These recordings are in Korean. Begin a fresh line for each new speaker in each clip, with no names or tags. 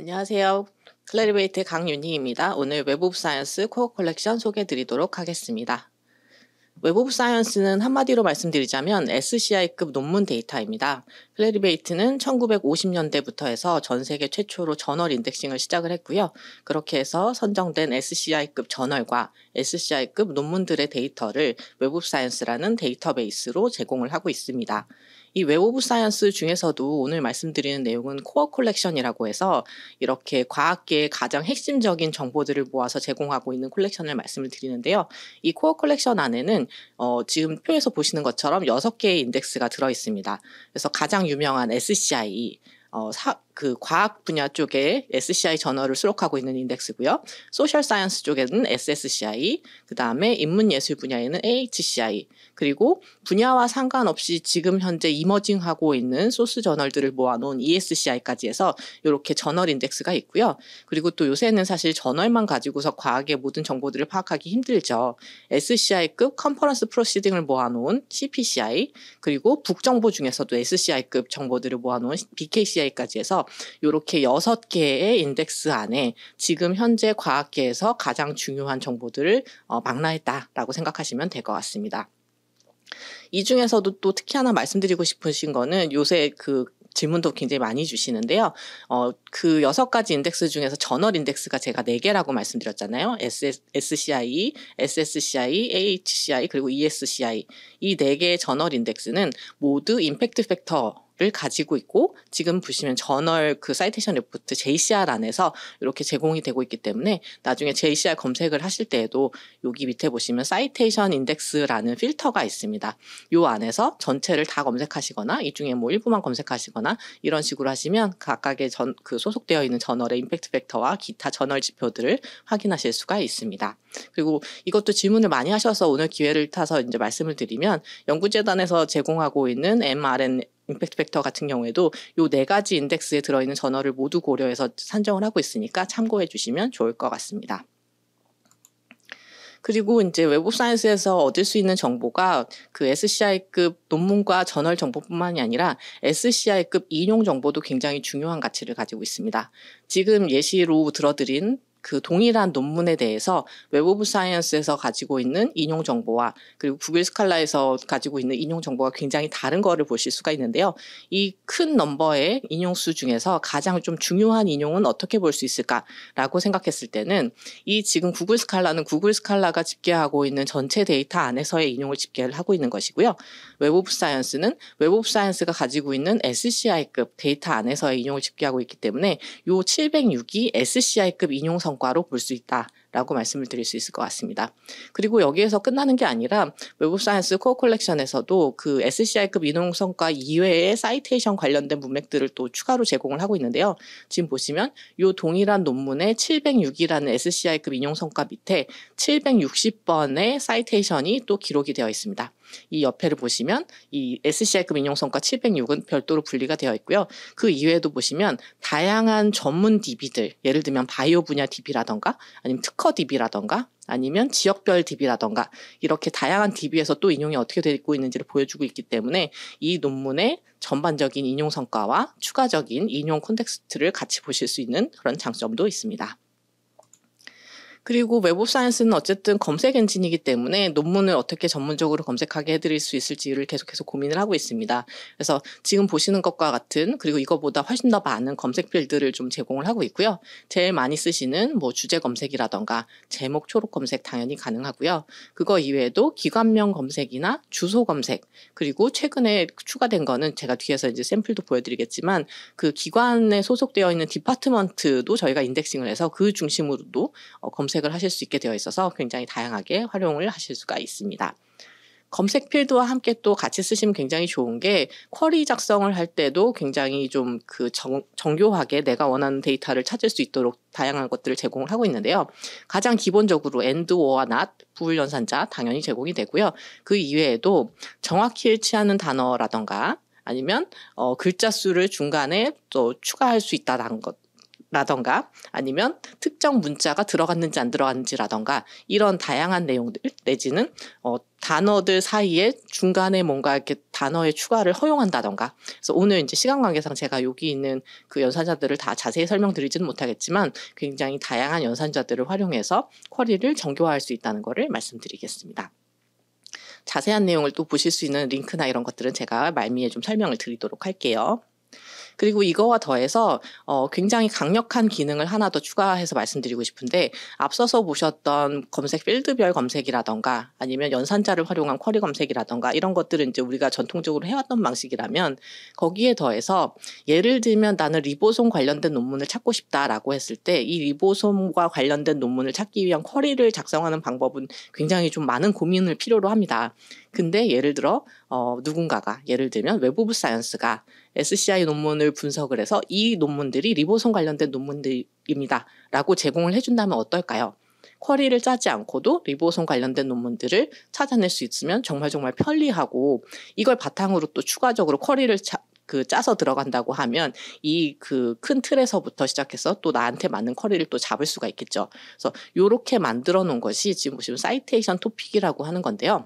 안녕하세요. 클래리베이트의 강윤희입니다. 오늘 웹 오브 사이언스 코어 컬렉션 소개해 드리도록 하겠습니다. 웹 오브 사이언스는 한마디로 말씀드리자면 SCI급 논문 데이터입니다. 클래리베이트는 1950년대부터 해서 전 세계 최초로 저널 인덱싱을 시작을 했고요. 그렇게 해서 선정된 SCI급 저널과 SCI급 논문들의 데이터를 웹 오브 사이언스라는 데이터베이스로 제공을 하고 있습니다. 이 웹 오브 사이언스 중에서도 오늘 말씀드리는 내용은 코어 컬렉션이라고 해서 이렇게 과학계의 가장 핵심적인 정보들을 모아서 제공하고 있는 콜렉션을 말씀을 드리는데요. 이 코어 컬렉션 안에는 지금 표에서 보시는 것처럼 6개의 인덱스가 들어있습니다. 그래서 가장 유명한 SCI, 그 과학 분야 쪽에 SCI 저널을 수록하고 있는 인덱스고요. 소셜 사이언스 쪽에는 SSCI, 그 다음에 인문예술 분야에는 AHCI, 그리고 분야와 상관없이 지금 현재 이머징하고 있는 소스 저널들을 모아놓은 ESCI까지 해서 이렇게 저널 인덱스가 있고요. 그리고 또 요새는 사실 저널만 가지고서 과학의 모든 정보들을 파악하기 힘들죠. SCI급 컨퍼런스 프로시딩을 모아놓은 CPCI, 그리고 북정보 중에서도 SCI급 정보들을 모아놓은 BKCI까지 해서 이렇게 6개의 인덱스 안에 지금 현재 과학계에서 가장 중요한 정보들을 망라했다라고 생각하시면 될 것 같습니다. 이 중에서도 또 특히 하나 말씀드리고 싶으신 거는 요새 그 질문도 굉장히 많이 주시는데요. 그 6가지 인덱스 중에서 저널 인덱스가 제가 4개라고 말씀드렸잖아요. SCI, SSCI, AHCI, 그리고 ESCI. 이 4개의 저널 인덱스는 모두 임팩트 팩터를 가지고 있고 지금 보시면 저널 그 사이테이션 리포트 JCR 안에서 이렇게 제공이 되고 있기 때문에 나중에 JCR 검색을 하실 때에도 여기 밑에 보시면 사이테이션 인덱스라는 필터가 있습니다. 요 안에서 전체를 다 검색하시거나 이 중에 뭐 일부만 검색하시거나 이런 식으로 하시면 각각의 그 소속되어 있는 저널의 임팩트 팩터와 기타 저널 지표들을 확인하실 수가 있습니다. 그리고 이것도 질문을 많이 하셔서 오늘 기회를 타서 이제 말씀을 드리면 연구재단에서 제공하고 있는 mRN 임팩트 팩터 같은 경우에도 요 4가지 인덱스에 들어있는 저널을 모두 고려해서 산정을 하고 있으니까 참고해 주시면 좋을 것 같습니다. 그리고 이제 웹 오브 사이언스에서 얻을 수 있는 정보가 그 SCI급 논문과 저널 정보뿐만이 아니라 SCI급 인용 정보도 굉장히 중요한 가치를 가지고 있습니다. 지금 예시로 들어드린 그 동일한 논문에 대해서 웹 오브 사이언스에서 가지고 있는 인용 정보와 그리고 구글 스칼라에서 가지고 있는 인용 정보가 굉장히 다른 거를 보실 수가 있는데요. 이 큰 넘버의 인용수 중에서 가장 좀 중요한 인용은 어떻게 볼 수 있을까라고 생각했을 때는 이 지금 구글 스칼라는 구글 스칼라가 집계하고 있는 전체 데이터 안에서의 인용을 집계를 하고 있는 것이고요. 웹 오브 사이언스는 웹 오브 사이언스가 가지고 있는 SCI급 데이터 안에서의 인용을 집계하고 있기 때문에 요 706이 SCI급 인용 성과로 볼 수 있다라고 말씀을 드릴 수 있을 것 같습니다. 그리고 여기에서 끝나는 게 아니라 웹 오브 사이언스 코어 컬렉션에서도 그 SCI급 인용 성과 이외의 사이테이션 관련된 문맥들을 또 추가로 제공을 하고 있는데요. 지금 보시면 이 동일한 논문의 706이라는 SCI급 인용 성과 밑에 760번의 사이테이션이 또 기록이 되어 있습니다. 이 옆에를 보시면 이 SCI급 인용성과 706은 별도로 분리가 되어 있고요. 그 이외에도 보시면 다양한 전문 DB들, 예를 들면 바이오 분야 DB라던가 아니면 특허 DB라던가 아니면 지역별 DB라던가 이렇게 다양한 DB에서 또 인용이 어떻게 되고 있는지를 보여주고 있기 때문에 이 논문의 전반적인 인용 성과와 추가적인 인용 콘텍스트를 같이 보실 수 있는 그런 장점도 있습니다. 그리고 웹 오브 사이언스는 어쨌든 검색 엔진이기 때문에 논문을 어떻게 전문적으로 검색하게 해드릴 수 있을지를 계속해서 고민을 하고 있습니다. 그래서 지금 보시는 것과 같은 그리고 이거보다 훨씬 더 많은 검색 필드를 좀 제공을 하고 있고요. 제일 많이 쓰시는 뭐 주제 검색이라던가 제목 초록 검색 당연히 가능하고요. 그거 이외에도 기관명 검색이나 주소 검색 그리고 최근에 추가된 거는 제가 뒤에서 이제 샘플도 보여드리겠지만 그 기관에 소속되어 있는 디파트먼트도 저희가 인덱싱을 해서 그 중심으로도 검색을 하실 수 있게 되어 있어서 굉장히 다양하게 활용을 하실 수가 있습니다. 검색 필드와 함께 또 같이 쓰시면 굉장히 좋은 게 쿼리 작성을 할 때도 굉장히 좀 그 정교하게 내가 원하는 데이터를 찾을 수 있도록 다양한 것들을 제공을 하고 있는데요. 가장 기본적으로 and, or와 not, 부울연산자 당연히 제공이 되고요. 그 이외에도 정확히 일치하는 단어라던가 아니면 글자 수를 중간에 또 추가할 수 있다는 것 라던가 아니면 특정 문자가 들어갔는지 안 들어갔는지라던가 이런 다양한 내용들 내지는 단어들 사이에 중간에 뭔가 이렇게 단어의 추가를 허용한다던가. 그래서 오늘 이제 시간 관계상 제가 여기 있는 그 연산자들을 다 자세히 설명드리지는 못하겠지만 굉장히 다양한 연산자들을 활용해서 쿼리를 정교화할 수 있다는 것을 말씀드리겠습니다. 자세한 내용을 또 보실 수 있는 링크나 이런 것들은 제가 말미에 좀 설명을 드리도록 할게요. 그리고 이거와 더해서 굉장히 강력한 기능을 하나 더 추가해서 말씀드리고 싶은데 앞서서 보셨던 검색 필드별 검색이라던가 아니면 연산자를 활용한 쿼리 검색이라던가 이런 것들은 이제 우리가 전통적으로 해왔던 방식이라면 거기에 더해서 예를 들면 나는 리보솜 관련된 논문을 찾고 싶다라고 했을 때 이 리보솜과 관련된 논문을 찾기 위한 쿼리를 작성하는 방법은 굉장히 좀 많은 고민을 필요로 합니다. 근데 예를 들어 누군가가 예를 들면 웹 오브 사이언스가 SCI 논문을 분석을 해서 이 논문들이 리보솜 관련된 논문들입니다 라고 제공을 해준다면 어떨까요? 쿼리를 짜지 않고도 리보솜 관련된 논문들을 찾아낼 수 있으면 정말 편리하고 이걸 바탕으로 또 추가적으로 쿼리를 짜서 들어간다고 하면 이 그 큰 틀에서부터 시작해서 또 나한테 맞는 쿼리를 또 잡을 수가 있겠죠. 그래서 이렇게 만들어 놓은 것이 지금 보시면 사이테이션 토픽이라고 하는 건데요.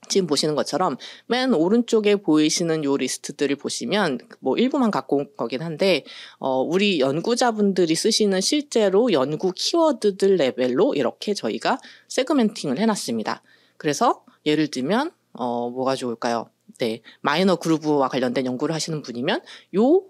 지금 보시는 것처럼 맨 오른쪽에 보이시는 요 리스트들을 보시면 뭐 일부만 갖고 온 거긴 한데 우리 연구자분들이 쓰시는 실제로 연구 키워드들 레벨로 이렇게 저희가 세그멘팅을 해놨습니다. 그래서 예를 들면 뭐가 좋을까요? 네, 마이너 그루브와 관련된 연구를 하시는 분이면 요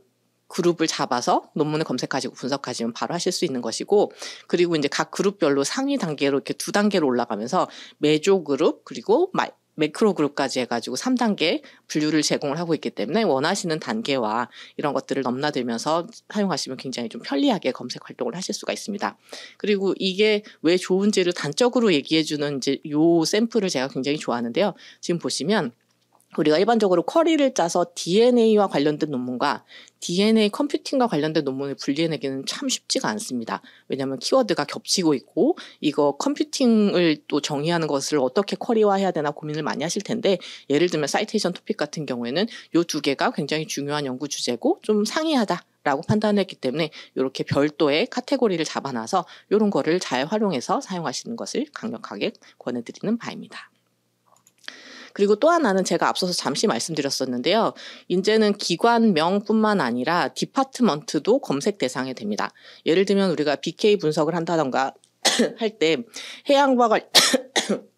그룹을 잡아서 논문을 검색하시고 분석하시면 바로 하실 수 있는 것이고 그리고 이제 각 그룹별로 상위 단계로 이렇게 2단계로 올라가면서 메조 그룹 그리고 매크로 그룹까지 해가지고 3단계 분류를 제공을 하고 있기 때문에 원하시는 단계와 이런 것들을 넘나들면서 사용하시면 굉장히 좀 편리하게 검색 활동을 하실 수가 있습니다. 그리고 이게 왜 좋은지를 단적으로 얘기해주는 이제 요 샘플을 제가 굉장히 좋아하는데요. 지금 보시면 우리가 일반적으로 쿼리를 짜서 DNA와 관련된 논문과 DNA 컴퓨팅과 관련된 논문을 분리해내기는 참 쉽지가 않습니다. 왜냐하면 키워드가 겹치고 있고 이거 컴퓨팅을 또 정의하는 것을 어떻게 쿼리화해야 되나 고민을 많이 하실 텐데 예를 들면 사이테이션 토픽 같은 경우에는 이 두 개가 굉장히 중요한 연구 주제고 좀 상이하다. 라고 판단했기 때문에 이렇게 별도의 카테고리를 잡아놔서 이런 거를 잘 활용해서 사용하시는 것을 강력하게 권해드리는 바입니다. 그리고 또 하나는 제가 앞서서 잠시 말씀드렸었는데요. 이제는 기관명뿐만 아니라 디파트먼트도 검색 대상이 됩니다. 예를 들면 우리가 BK 분석을 한다던가 할 때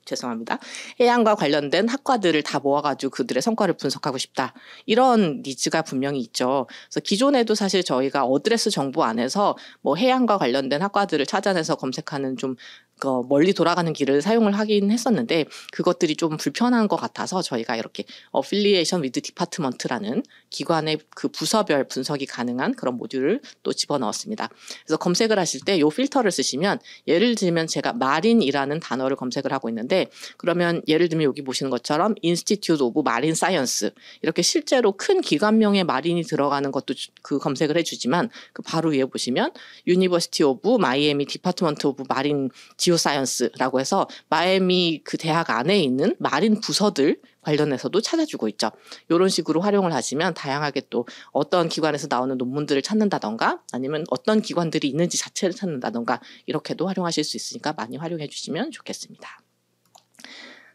죄송합니다. 해양과 관련된 학과들을 다 모아가지고 그들의 성과를 분석하고 싶다. 이런 니즈가 분명히 있죠. 그래서 기존에도 사실 저희가 어드레스 정보 안에서 뭐 해양과 관련된 학과들을 찾아내서 검색하는 좀 멀리 돌아가는 길을 사용을 하긴 했었는데 그것들이 좀 불편한 것 같아서 저희가 이렇게 Affiliation with Department라는 기관의 그 부서별 분석이 가능한 그런 모듈을 또 집어넣었습니다. 그래서 검색을 하실 때 이 필터를 쓰시면 예를 들면 제가 마린이라는 단어를 검색을 하고 있는데 그러면 예를 들면 여기 보시는 것처럼 Institute of Marine Science 이렇게 실제로 큰 기관명에 마린이 들어가는 것도 그 검색을 해주지만 그 바로 위에 보시면 University of Miami Department of Marine 지오사이언스라고 해서 마이애미 그 대학 안에 있는 마린 부서들 관련해서도 찾아주고 있죠. 이런 식으로 활용을 하시면 다양하게 또 어떤 기관에서 나오는 논문들을 찾는다던가 아니면 어떤 기관들이 있는지 자체를 찾는다던가 이렇게도 활용하실 수 있으니까 많이 활용해 주시면 좋겠습니다.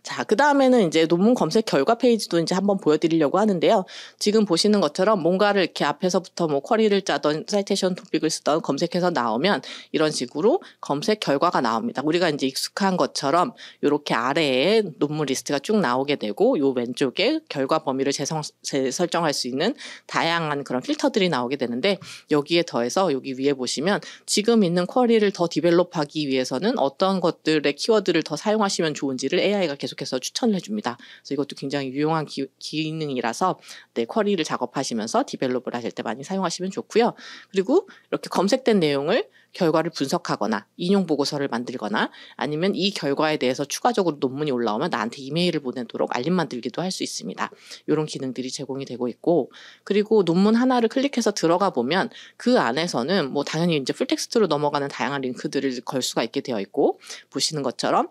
자, 그 다음에는 이제 논문 검색 결과 페이지도 이제 한번 보여드리려고 하는데요. 지금 보시는 것처럼 뭔가를 이렇게 앞에서부터 뭐 쿼리를 짜던 사이테이션 토픽을 쓰던 검색해서 나오면 이런 식으로 검색 결과가 나옵니다. 우리가 이제 익숙한 것처럼 이렇게 아래에 논문 리스트가 쭉 나오게 되고 요 왼쪽에 결과 범위를 재설정할 수 있는 다양한 그런 필터들이 나오게 되는데 여기에 더해서 여기 위에 보시면 지금 있는 쿼리를 더 디벨롭하기 위해서는 어떤 것들의 키워드를 더 사용하시면 좋은지를 AI가 계속해서 추천을 해줍니다. 그래서 이것도 굉장히 유용한 기능이라서 네, 쿼리를 작업하시면서 디벨롭을 하실 때 많이 사용하시면 좋고요. 그리고 이렇게 검색된 내용을 결과를 분석하거나 인용 보고서를 만들거나 아니면 이 결과에 대해서 추가적으로 논문이 올라오면 나한테 이메일을 보내도록 알림 만들기도 할 수 있습니다. 이런 기능들이 제공이 되고 있고 그리고 논문 하나를 클릭해서 들어가 보면 그 안에서는 뭐 당연히 이제 풀텍스트로 넘어가는 다양한 링크들을 걸 수가 있게 되어 있고 보시는 것처럼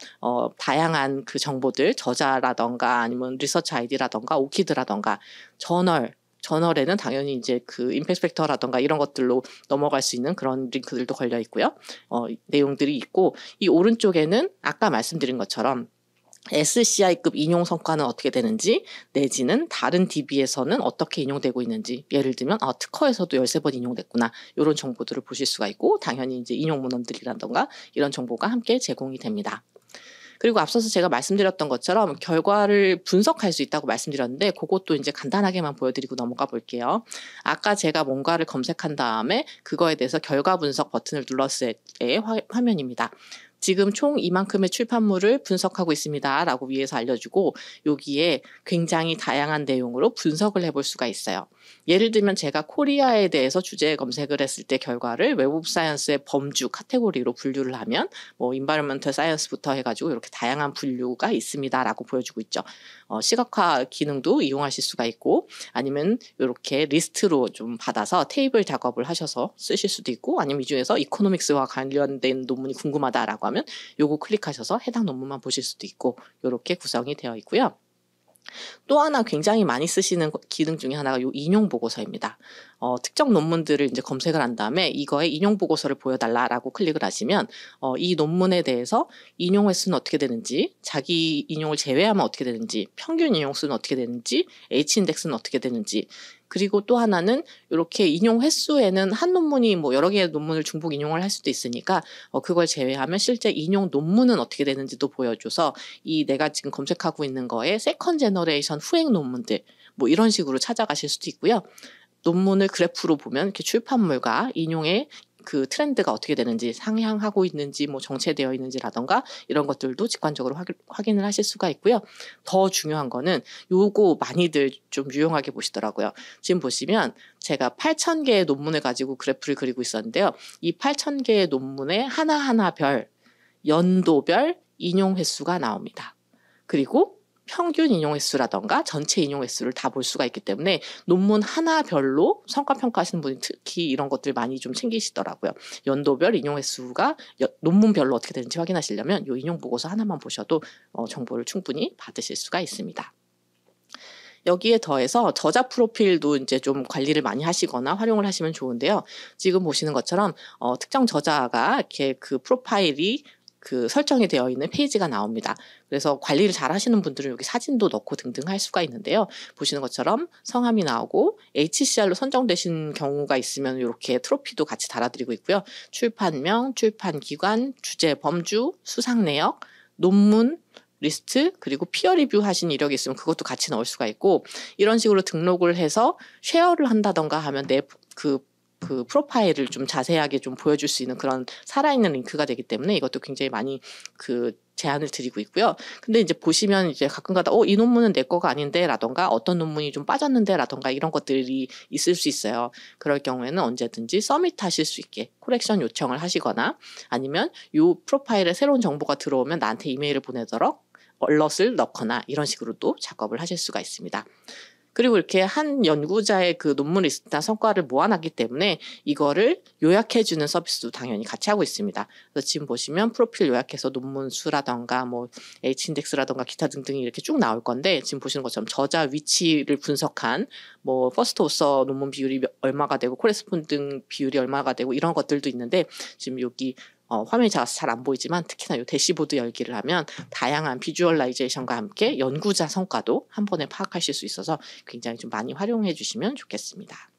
다양한 그 정보들 저자라던가 아니면 리서치 아이디라던가 오키드라던가 저널에는 당연히 이제 그 임팩트 팩터라던가 이런 것들로 넘어갈 수 있는 그런 링크들도 걸려 있고요. 내용들이 있고, 이 오른쪽에는 아까 말씀드린 것처럼 SCI급 인용 성과는 어떻게 되는지, 내지는 다른 DB에서는 어떻게 인용되고 있는지, 예를 들면 특허에서도 13번 인용됐구나, 이런 정보들을 보실 수가 있고, 당연히 이제 인용 문헌들이라던가 이런 정보가 함께 제공이 됩니다. 그리고 앞서서 제가 말씀드렸던 것처럼 결과를 분석할 수 있다고 말씀드렸는데, 그것도 이제 간단하게만 보여드리고 넘어가 볼게요. 아까 제가 뭔가를 검색한 다음에 그거에 대해서 결과 분석 버튼을 눌렀을 때의 화면입니다. 지금 총 이만큼의 출판물을 분석하고 있습니다 라고 위에서 알려주고, 여기에 굉장히 다양한 내용으로 분석을 해볼 수가 있어요. 예를 들면 제가 코리아에 대해서 주제 검색을 했을 때 결과를 웹 오브 사이언스의 범주 카테고리로 분류를 하면 뭐 인바이러먼털 사이언스부터 해가지고 이렇게 다양한 분류가 있습니다 라고 보여주고 있죠. 시각화 기능도 이용하실 수가 있고, 아니면 이렇게 리스트로 좀 받아서 테이블 작업을 하셔서 쓰실 수도 있고, 아니면 이 중에서 이코노믹스와 관련된 논문이 궁금하다라고 하면 요거 클릭하셔서 해당 논문만 보실 수도 있고, 이렇게 구성이 되어 있고요. 또 하나 굉장히 많이 쓰시는 기능 중에 하나가 요 인용 보고서입니다. 특정 논문들을 이제 검색을 한 다음에 이거의 인용 보고서를 보여달라라고 클릭을 하시면 이 논문에 대해서 인용 횟수는 어떻게 되는지, 자기 인용을 제외하면 어떻게 되는지, 평균 인용 수는 어떻게 되는지, H인덱스는 어떻게 되는지, 그리고 또 하나는 이렇게 인용 횟수에는 한 논문이 뭐 여러 개의 논문을 중복 인용을 할 수도 있으니까 그걸 제외하면 실제 인용 논문은 어떻게 되는지도 보여줘서, 이 내가 지금 검색하고 있는 거에 세컨 제너레이션 후행 논문들 뭐 이런 식으로 찾아가실 수도 있고요. 논문을 그래프로 보면 이렇게 출판물과 인용의 그 트렌드가 어떻게 되는지, 상향하고 있는지, 뭐 정체되어 있는지라던가 이런 것들도 직관적으로 확인을 하실 수가 있고요. 더 중요한 거는 요거 많이들 좀 유용하게 보시더라고요. 지금 보시면 제가 8,000개의 논문을 가지고 그래프를 그리고 있었는데요. 이 8,000개의 논문의 하나하나별, 연도별 인용 횟수가 나옵니다. 그리고 평균 인용 횟수라던가 전체 인용 횟수를 다 볼 수가 있기 때문에 논문 하나별로 성과 평가하시는 분이 특히 이런 것들 많이 좀 챙기시더라고요. 연도별 인용 횟수가 논문별로 어떻게 되는지 확인하시려면 이 인용 보고서 하나만 보셔도 정보를 충분히 받으실 수가 있습니다. 여기에 더해서 저자 프로필도 이제 좀 관리를 많이 하시거나 활용을 하시면 좋은데요. 지금 보시는 것처럼 특정 저자가 이렇게 그 프로파일이 그 설정이 되어 있는 페이지가 나옵니다. 그래서 관리를 잘 하시는 분들은 여기 사진도 넣고 등등 할 수가 있는데요. 보시는 것처럼 성함이 나오고 HCR로 선정되신 경우가 있으면 이렇게 트로피도 같이 달아드리고 있고요. 출판명, 출판기관, 주제 범주, 수상 내역, 논문 리스트, 그리고 피어 리뷰 하신 이력이 있으면 그것도 같이 넣을 수가 있고, 이런 식으로 등록을 해서 쉐어를 한다던가 하면 그 프로파일을 좀 자세하게 좀 보여줄 수 있는 그런 살아있는 링크가 되기 때문에 이것도 굉장히 많이 제안을 드리고 있고요. 근데 이제 보시면 이제 가끔가다 이 논문은 내 거가 아닌데 라던가 어떤 논문이 좀 빠졌는데 라던가 이런 것들이 있을 수 있어요. 그럴 경우에는 언제든지 서밋 하실 수 있게 코렉션 요청을 하시거나, 아니면 이 프로파일에 새로운 정보가 들어오면 나한테 이메일을 보내도록 얼럿을 넣거나 이런 식으로도 작업을 하실 수가 있습니다. 그리고 이렇게 한 연구자의 그 논문 리스트나 성과를 모아놨기 때문에 이거를 요약해주는 서비스도 당연히 같이 하고 있습니다. 그래서 지금 보시면 프로필 요약해서 논문 수라던가 뭐 H인덱스라던가 기타 등등이 이렇게 쭉 나올 건데, 지금 보시는 것처럼 저자 위치를 분석한 뭐 퍼스트 오서 논문 비율이 얼마가 되고 코레스폰딩 비율이 얼마가 되고 이런 것들도 있는데, 지금 여기 화면이 작아서 잘 안 보이지만 특히나 이 대시보드 열기를 하면 다양한 비주얼라이제이션과 함께 연구자 성과도 한 번에 파악하실 수 있어서 굉장히 좀 많이 활용해 주시면 좋겠습니다.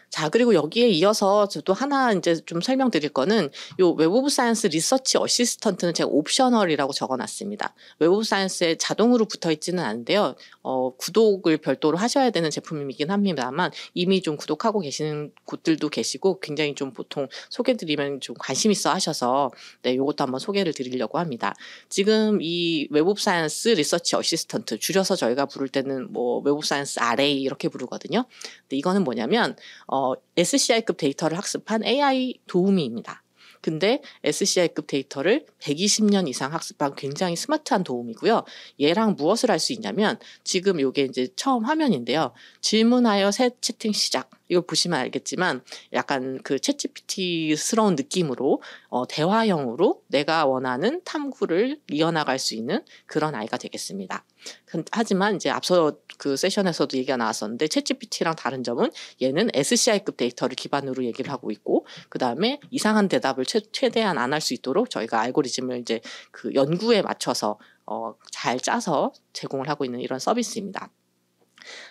자, 그리고 여기에 이어서 저도 하나 이제 좀 설명드릴 거는 요 웹 오브 사이언스 리서치 어시스턴트는 제가 옵셔널이라고 적어놨습니다. 웹 오브 사이언스에 자동으로 붙어 있지는 않은데요. 구독을 별도로 하셔야 되는 제품이긴 합니다만 이미 좀 구독하고 계시는 곳들도 계시고, 굉장히 좀 보통 소개드리면 좀 관심 있어 하셔서 요것도 한번 소개를 드리려고 합니다. 지금 이 웹 오브 사이언스 리서치 어시스턴트, 줄여서 저희가 부를 때는 뭐 웹 오브 사이언스 RA 이렇게 부르거든요. 근데 이거는 뭐냐면 SCI급 데이터를 학습한 AI 도우미입니다. 근데 SCI급 데이터를 120년 이상 학습한 굉장히 스마트한 도우미고요. 얘랑 무엇을 할 수 있냐면, 지금 이게 이제 처음 화면인데요. 질문하여 새 채팅 시작. 이걸 보시면 알겠지만 약간 그 챗GPT스러운 느낌으로 대화형으로 내가 원하는 탐구를 이어나갈 수 있는 그런 아이가 되겠습니다. 하지만 이제 앞서 그 세션에서도 얘기가 나왔었는데 챗GPT랑 다른 점은 얘는 SCI급 데이터를 기반으로 얘기를 하고 있고 그다음에 이상한 대답을 최대한 안 할 수 있도록 저희가 알고리즘을 이제 그 연구에 맞춰서 잘 짜서 제공을 하고 있는 이런 서비스입니다.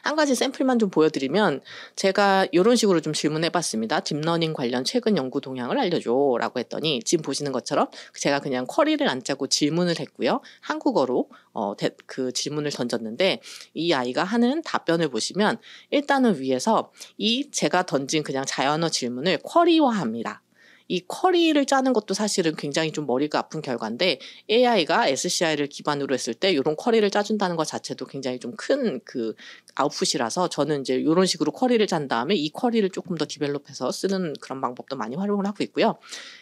한 가지 샘플만 좀 보여드리면 제가 이런 식으로 좀 질문해봤습니다. 딥러닝 관련 최근 연구 동향을 알려줘 라고 했더니 지금 보시는 것처럼 제가 그냥 쿼리를 안 짜고 질문을 했고요. 한국어로 그 질문을 던졌는데 이 아이가 하는 답변을 보시면 일단은 위에서 이 제가 던진 그냥 자연어 질문을 쿼리화합니다. 이 쿼리를 짜는 것도 사실은 굉장히 좀 머리가 아픈 결과인데 AI가 SCI를 기반으로 했을 때 이런 쿼리를 짜준다는 것 자체도 굉장히 좀 큰 그 아웃풋이라서 저는 이제 이런 식으로 쿼리를 짠 다음에 이 쿼리를 조금 더 디벨롭해서 쓰는 그런 방법도 많이 활용을 하고 있고요.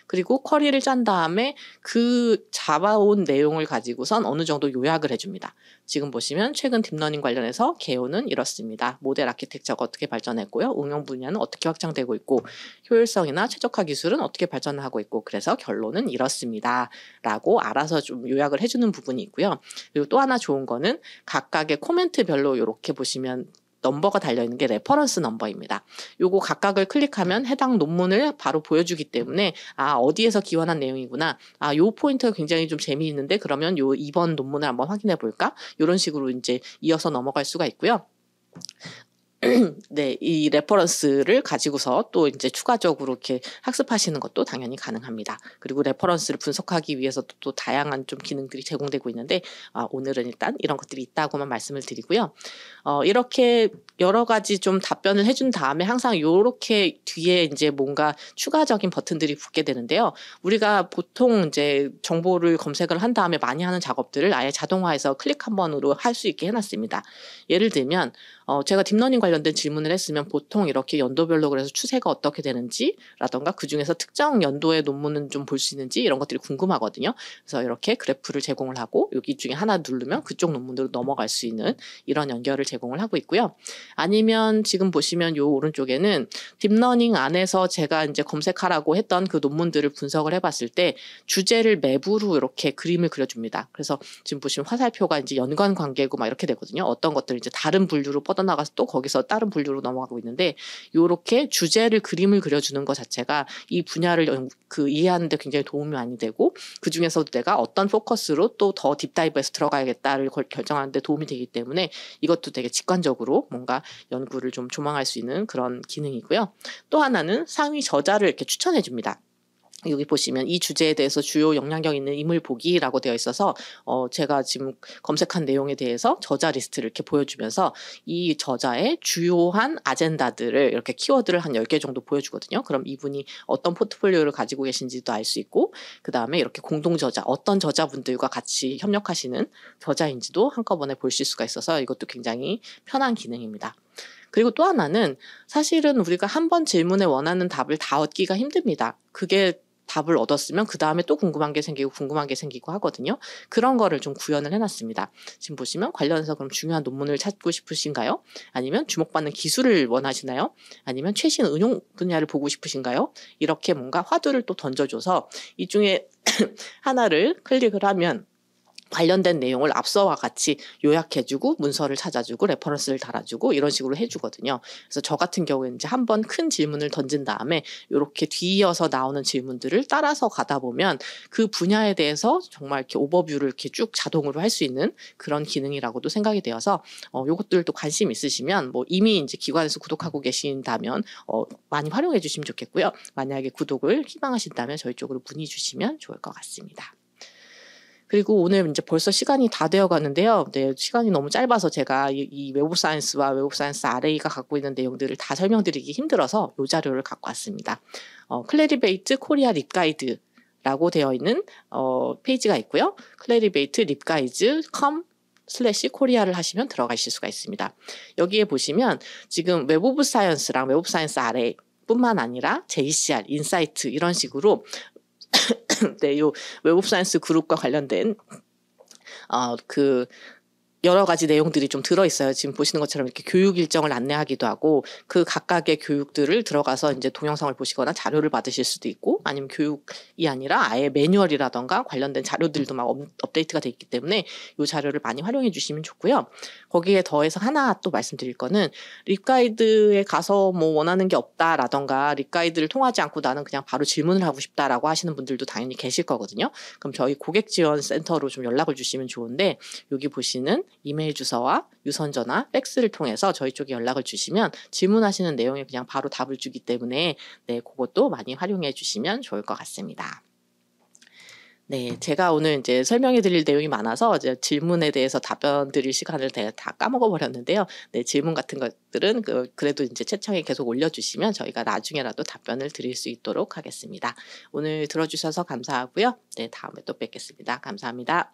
그리고 쿼리를 짠 다음에 그 잡아온 내용을 가지고선 어느 정도 요약을 해줍니다. 지금 보시면 최근 딥러닝 관련해서 개요는 이렇습니다. 모델 아키텍처가 어떻게 발전했고요. 응용 분야는 어떻게 확장되고 있고 효율성이나 최적화 기술은 어떻게 발전하고 있고 그래서 결론은 이렇습니다. 라고 알아서 좀 요약을 해주는 부분이 있고요. 그리고 또 하나 좋은 거는 각각의 코멘트별로 이렇게 보시면 넘버가 달려있는 게 레퍼런스 넘버입니다. 요거 각각을 클릭하면 해당 논문을 바로 보여주기 때문에 어디에서 기원한 내용이구나. 요 포인트가 굉장히 좀 재미있는데 그러면 요 2번 논문을 한번 확인해 볼까? 이런 식으로 이제 이어서 넘어갈 수가 있고요. 네, 이 레퍼런스를 가지고서 또 이제 추가적으로 이렇게 학습하시는 것도 당연히 가능합니다. 그리고 레퍼런스를 분석하기 위해서 또 다양한 좀 기능들이 제공되고 있는데 오늘은 일단 이런 것들이 있다고만 말씀을 드리고요. 이렇게 여러 가지 좀 답변을 해준 다음에 항상 요렇게 뒤에 이제 뭔가 추가적인 버튼들이 붙게 되는데요. 우리가 보통 이제 정보를 검색을 한 다음에 많이 하는 작업들을 아예 자동화해서 클릭 한 번으로 할 수 있게 해놨습니다. 예를 들면 제가 딥러닝 관련된 질문을 했으면 보통 이렇게 연도별로 그래서 추세가 어떻게 되는지라던가 그중에서 특정 연도의 논문은 좀 볼 수 있는지 이런 것들이 궁금하거든요. 그래서 이렇게 그래프를 제공을 하고 여기 중에 하나 누르면 그쪽 논문으로 넘어갈 수 있는 이런 연결을 제공을 하고 있고요. 아니면 지금 보시면 요 오른쪽에는 딥러닝 안에서 제가 이제 검색하라고 했던 그 논문들을 분석을 해봤을 때 주제를 맵으로 이렇게 그림을 그려줍니다. 그래서 지금 보시면 화살표가 이제 연관 관계고 막 이렇게 되거든요. 어떤 것들 이제 다른 분류로 뻗어나가서 또 거기서 다른 분류로 넘어가고 있는데 요렇게 주제를 그림을 그려주는 것 자체가 이 분야를 이해하는 데 굉장히 도움이 많이 되고 그중에서도 내가 어떤 포커스로 또 더 딥다이브해서 들어가야겠다를 결정하는 데 도움이 되기 때문에 이것도 되게 직관적으로 뭔가 연구를 좀 조망할 수 있는 그런 기능이고요. 또 하나는 상위 저자를 이렇게 추천해 줍니다. 여기 보시면 이 주제에 대해서 주요 영향력 있는 인물 보기라고 되어 있어서 제가 지금 검색한 내용에 대해서 저자 리스트를 이렇게 보여주면서 이 저자의 주요한 아젠다들을 이렇게 키워드를 한 10개 정도 보여주거든요. 그럼 이분이 어떤 포트폴리오를 가지고 계신지도 알 수 있고 그 다음에 이렇게 공동 저자, 어떤 저자분들과 같이 협력하시는 저자인지도 한꺼번에 보실 수가 있어서 이것도 굉장히 편한 기능입니다. 그리고 또 하나는 사실은 우리가 한 번 질문에 원하는 답을 다 얻기가 힘듭니다. 그게 답을 얻었으면 그 다음에 또 궁금한 게 생기고 하거든요. 그런 거를 좀 구현을 해놨습니다. 지금 보시면 관련해서 그럼 중요한 논문을 찾고 싶으신가요? 아니면 주목받는 기술을 원하시나요? 아니면 최신 응용 분야를 보고 싶으신가요? 이렇게 뭔가 화두를 또 던져줘서 이 중에 하나를 클릭을 하면 관련된 내용을 앞서와 같이 요약해주고 문서를 찾아주고 레퍼런스를 달아주고 이런 식으로 해주거든요. 그래서 저 같은 경우에는 이제 한번 큰 질문을 던진 다음에 이렇게 뒤이어서 나오는 질문들을 따라서 가다 보면 그 분야에 대해서 정말 이렇게 오버뷰를 이렇게 쭉 자동으로 할 수 있는 그런 기능이라고도 생각이 되어서 요것들도 관심 있으시면 뭐 이미 이제 기관에서 구독하고 계신다면 많이 활용해 주시면 좋겠고요. 만약에 구독을 희망하신다면 저희 쪽으로 문의 주시면 좋을 것 같습니다. 그리고 오늘 이제 벌써 시간이 다 되어 가는데요. 네, 시간이 너무 짧아서 제가 이 웹오브 사이언스와 웹오브 사이언스 RA가 갖고 있는 내용들을 다 설명드리기 힘들어서 이 자료를 갖고 왔습니다. 클래리베이트 코리아 립가이드 라고 되어 있는 페이지가 있고요. 클래리베이트 립가이드.com/코리아를 하시면 들어가실 수가 있습니다. 여기에 보시면 지금 웹 오브 사이언스랑 웹 오브 사이언스 RA 뿐만 아니라 JCR, 인사이트 이런 식으로 네, 요 웹 오브 사이언스 그룹과 관련된 그 여러 가지 내용들이 좀 들어있어요. 지금 보시는 것처럼 이렇게 교육 일정을 안내하기도 하고 그 각각의 교육들을 들어가서 이제 동영상을 보시거나 자료를 받으실 수도 있고 아니면 교육이 아니라 아예 매뉴얼이라던가 관련된 자료들도 막 업데이트가 돼 있기 때문에 이 자료를 많이 활용해 주시면 좋고요. 거기에 더해서 하나 또 말씀드릴 거는 립가이드에 가서 뭐 원하는 게 없다라던가 립가이드를 통하지 않고 나는 그냥 바로 질문을 하고 싶다라고 하시는 분들도 당연히 계실 거거든요. 그럼 저희 고객지원센터로 좀 연락을 주시면 좋은데 여기 보시는 이메일 주소와 유선전화, 팩스를 통해서 저희 쪽에 연락을 주시면 질문하시는 내용에 그냥 바로 답을 주기 때문에 네, 그것도 많이 활용해 주시면 좋을 것 같습니다. 네, 제가 오늘 이제 설명해 드릴 내용이 많아서 이제 질문에 대해서 답변 드릴 시간을 다 까먹어 버렸는데요. 네, 질문 같은 것들은 그래도 이제 채팅에 계속 올려주시면 저희가 나중에라도 답변을 드릴 수 있도록 하겠습니다. 오늘 들어주셔서 감사하고요. 네, 다음에 또 뵙겠습니다. 감사합니다.